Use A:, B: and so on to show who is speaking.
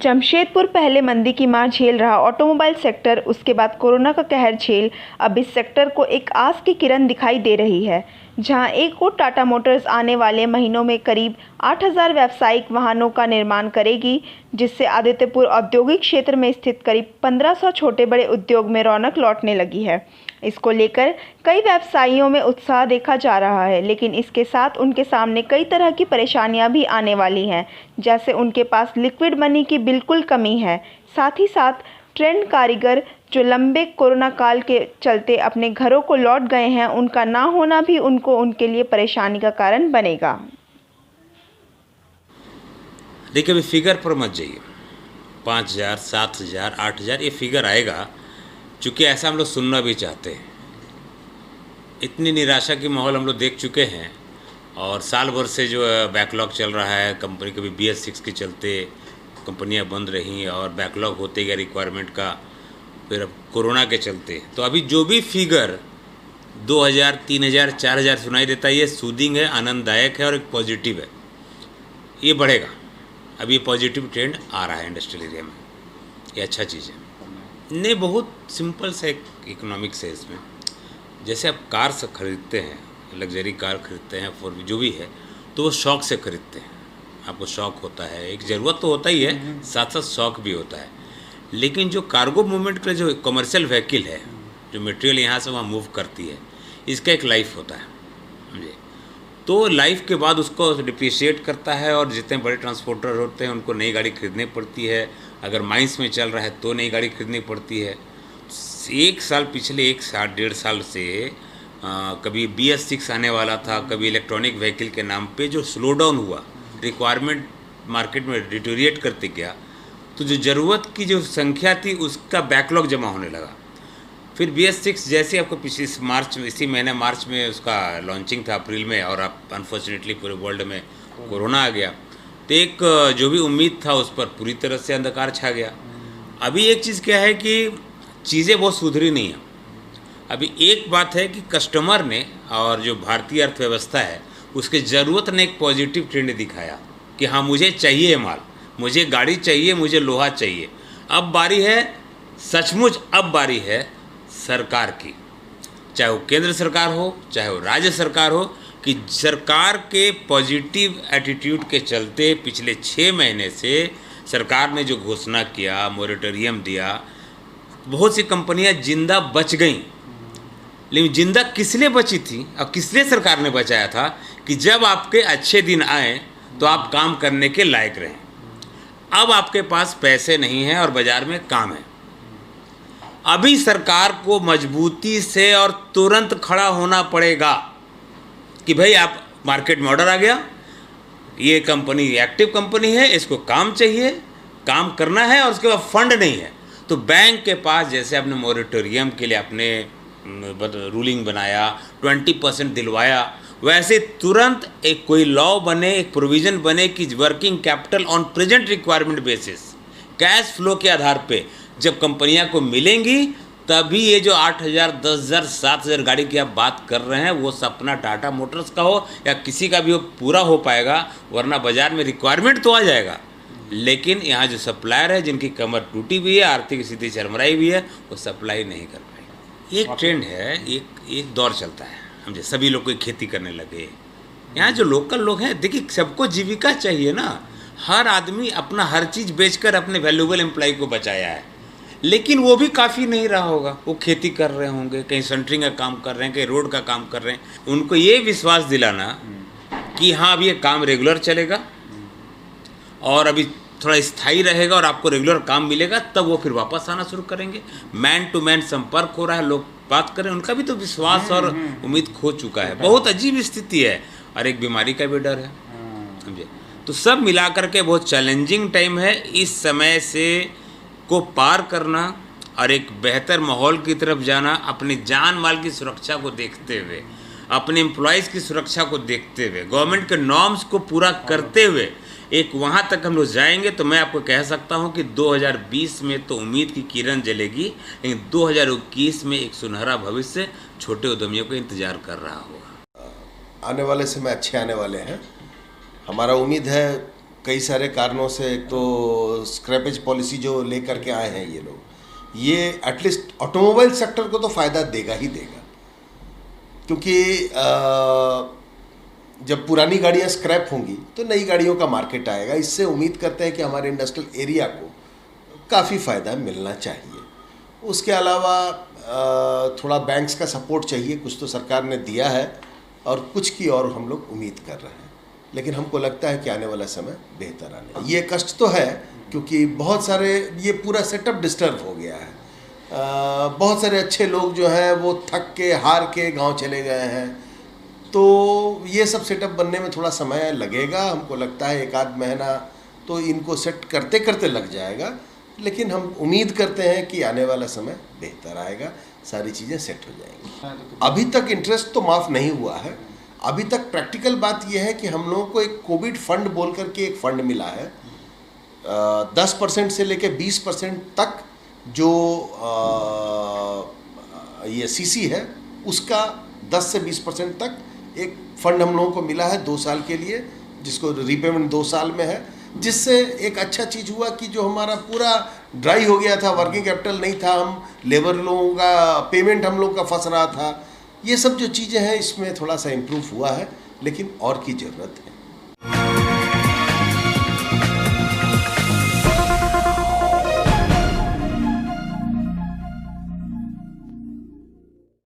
A: जमशेदपुर पहले मंदी की मार झेल रहा ऑटोमोबाइल सेक्टर, उसके बाद कोरोना का कहर झेल अब इस सेक्टर को एक आस की किरण दिखाई दे रही है। जहां एक और टाटा मोटर्स आने वाले महीनों में करीब 8,000 व्यावसायिक वाहनों का निर्माण करेगी, जिससे आदित्यपुर औद्योगिक क्षेत्र में स्थित करीब 1500 छोटे बड़े उद्योग में रौनक लौटने लगी है। इसको लेकर कई व्यवसायियों में उत्साह देखा जा रहा है, लेकिन इसके साथ उनके सामने कई तरह की परेशानियां भी आने वाली हैं, जैसे उनके पास लिक्विड मनी की बिल्कुल कमी है। साथ ही साथ ट्रेंड कारीगर जो लंबे कोरोना काल के चलते अपने घरों को लौट गए हैं, उनका ना होना भी उनके लिए परेशानी का कारण बनेगा।
B: देखिए, अभी फिगर पर मत जाइए। 5,000, 7,000, 8,000 ये फिगर आएगा, चूँकि ऐसा हम लोग सुनना भी चाहते हैं। इतनी निराशा की माहौल हम लोग देख चुके हैं और साल भर से जो बैकलॉग चल रहा है कंपनी, कभी BS6 के चलते कंपनियां बंद रहीं और बैकलॉग होते गया रिक्वायरमेंट का, फिर अब कोरोना के चलते। तो अभी जो भी फिगर 2,000, 3,000, 4,000 सुनाई देता है, ये सूदिंग है, आनंददायक है और एक पॉजिटिव है। ये बढ़ेगा। अभी ये पॉजिटिव ट्रेंड आ रहा है इंडस्ट्रियल एरिया में, ये अच्छा चीज़ है। नहीं, बहुत सिंपल सा एक इकोनॉमिक्स है इसमें। जैसे आप कार से ख़रीदते हैं, लग्जरी कार खरीदते हैं, जो भी है, तो वो शौक़ से खरीदते हैं। आपको शौक़ होता है, एक ज़रूरत तो होता ही है, साथ साथ शौक़ भी होता है। लेकिन जो कार्गो मूवमेंट का जो कमर्शियल व्हीकल है, जो मटेरियल यहाँ से वहाँ मूव करती है, इसका एक लाइफ होता है, समझे। तो लाइफ के बाद उसको डिप्रिशिएट करता है और जितने बड़े ट्रांसपोर्टर होते हैं उनको नई गाड़ी खरीदनी पड़ती है। अगर माइंस में चल रहा है तो नई गाड़ी खरीदनी पड़ती है। एक साल, पिछले 1 साल 1.5 साल से कभी BS6 आने वाला था, कभी इलेक्ट्रॉनिक व्हीकल के नाम पे जो स्लो डाउन हुआ, रिक्वायरमेंट मार्केट में डिटोरिएट करते गया, तो जो ज़रूरत की जो संख्या थी उसका बैकलॉग जमा होने लगा। फिर BS6 जैसे आपको इसी महीने मार्च में उसका लॉन्चिंग था, अप्रैल में, और अब अनफॉर्चुनेटली पूरे वर्ल्ड में कोरोना आ गया, तो एक जो भी उम्मीद था उस पर पूरी तरह से अंधकार छा गया। अभी एक चीज़ क्या है कि चीज़ें बहुत सुधरी नहीं हैं। अभी एक बात है कि कस्टमर ने और जो भारतीय अर्थव्यवस्था है उसके ज़रूरत ने एक पॉजिटिव ट्रेंड दिखाया कि हाँ, मुझे चाहिए माल, मुझे गाड़ी चाहिए, मुझे लोहा चाहिए। अब बारी है, सचमुच अब बारी है सरकार की, चाहे वो केंद्र सरकार हो, चाहे वो राज्य सरकार हो, कि सरकार के पॉजिटिव एटीट्यूड के चलते पिछले 6 महीने से सरकार ने जो घोषणा किया, मोरेटोरियम दिया, बहुत सी कंपनियां जिंदा बच गईं। लेकिन जिंदा किस लिए बची थी और किस लिए सरकार ने बचाया था कि जब आपके अच्छे दिन आए तो आप काम करने के लायक रहें। अब आपके पास पैसे नहीं हैं और बाजार में काम है। अभी सरकार को मजबूती से और तुरंत खड़ा होना पड़ेगा कि भाई, आप मार्केट में ऑर्डर आ गया, ये कंपनी एक्टिव कंपनी है, इसको काम चाहिए, काम करना है, और उसके बाद फंड नहीं है तो बैंक के पास, जैसे आपने मोरेटोरियम के लिए आपने रूलिंग बनाया, 20% दिलवाया, वैसे तुरंत एक कोई लॉ बने, एक प्रोविज़न बने कि working capital on present requirement basis, cash flow के आधार पे जब कंपनियां को मिलेंगी, तभी ये जो 8,000, 10,000, 7,000 गाड़ी की आप बात कर रहे हैं, वो सपना टाटा मोटर्स का हो या किसी का भी हो, पूरा हो पाएगा। वरना बाज़ार में रिक्वायरमेंट तो आ जाएगा, लेकिन यहाँ जो सप्लायर है, जिनकी कमर टूटी हुई है, आर्थिक स्थिति चरमराई हुई है, वो सप्लाई नहीं कर पाएगा। एक ट्रेंड है, एक दौर चलता है, समझे। सभी लोग कोई खेती करने लगे। यहाँ जो लोकल लोग हैं, देखिए, सबको जीविका चाहिए ना। हर आदमी अपना हर चीज़ बेचकर अपने वैल्यूएबल एम्प्लॉय को बचाया है, लेकिन वो भी काफ़ी नहीं रहा होगा। वो खेती कर रहे होंगे, कहीं सेंटरिंग का काम कर रहे हैं, कहीं रोड का काम कर रहे हैं। उनको ये विश्वास दिलाना कि हाँ, अब ये काम रेगुलर चलेगा और अभी थोड़ा स्थायी रहेगा और आपको रेगुलर काम मिलेगा, तब वो फिर वापस आना शुरू करेंगे। मैन टू मैन संपर्क हो रहा है, लोग बात करें, उनका भी तो विश्वास और उम्मीद खो चुका है। बहुत अजीब स्थिति है और एक बीमारी का भी डर है, समझे। तो सब मिलाकर के बहुत चैलेंजिंग टाइम है। इस समय से को पार करना और एक बेहतर माहौल की तरफ जाना, अपनी जान माल की सुरक्षा को देखते हुए, अपने एम्प्लॉयज़ की सुरक्षा को देखते हुए, गवर्नमेंट के नॉर्म्स को पूरा करते हुए एक वहाँ तक हम लोग जाएंगे, तो मैं आपको कह सकता हूँ कि 2020 में तो उम्मीद की किरण जलेगी, लेकिन 2021 में एक सुनहरा भविष्य छोटे उद्यमियों को इंतजार कर रहा होगा।
C: आने वाले समय अच्छे आने वाले हैं। हमारा उम्मीद है कई सारे कारणों से, एक तो स्क्रैपेज पॉलिसी जो लेकर के आए हैं ये लोग, ये एटलीस्ट ऑटोमोबाइल सेक्टर को तो फ़ायदा देगा ही देगा, क्योंकि जब पुरानी गाड़ियाँ स्क्रैप होंगी तो नई गाड़ियों का मार्केट आएगा। इससे उम्मीद करते हैं कि हमारे इंडस्ट्रियल एरिया को काफ़ी फ़ायदा मिलना चाहिए। उसके अलावा थोड़ा बैंक्स का सपोर्ट चाहिए, कुछ तो सरकार ने दिया है और कुछ की और हम लोग उम्मीद कर रहे हैं, लेकिन हमको लगता है कि आने वाला समय बेहतर आने। ये कष्ट तो है क्योंकि बहुत सारे, ये पूरा सेटअप डिस्टर्ब हो गया है। बहुत सारे अच्छे लोग जो हैं वो थक के हार के गांव चले गए हैं, तो ये सब सेटअप बनने में थोड़ा समय लगेगा। हमको लगता है 1 आध महीना तो इनको सेट करते करते लग जाएगा, लेकिन हम उम्मीद करते हैं कि आने वाला समय बेहतर आएगा, सारी चीज़ें सेट हो जाएंगी। अभी तक इंटरेस्ट तो माफ़ नहीं हुआ है। अभी तक प्रैक्टिकल बात यह है कि हम लोगों को एक कोविड फंड बोल करके एक फ़ंड मिला है। 10% से लेके 20% तक जो ये सीसी है उसका 10 से 20% तक एक फ़ंड हम लोगों को मिला है 2 साल के लिए, जिसको रिपेमेंट 2 साल में है। जिससे एक अच्छा चीज़ हुआ कि जो हमारा पूरा ड्राई हो गया था, वर्किंग कैपिटल नहीं था, हम लेबर लोगों का पेमेंट हम लोग का फंस रहा था, ये सब जो चीज़ें हैं इसमें थोड़ा सा इम्प्रूव हुआ है, लेकिन और की ज़रूरत है।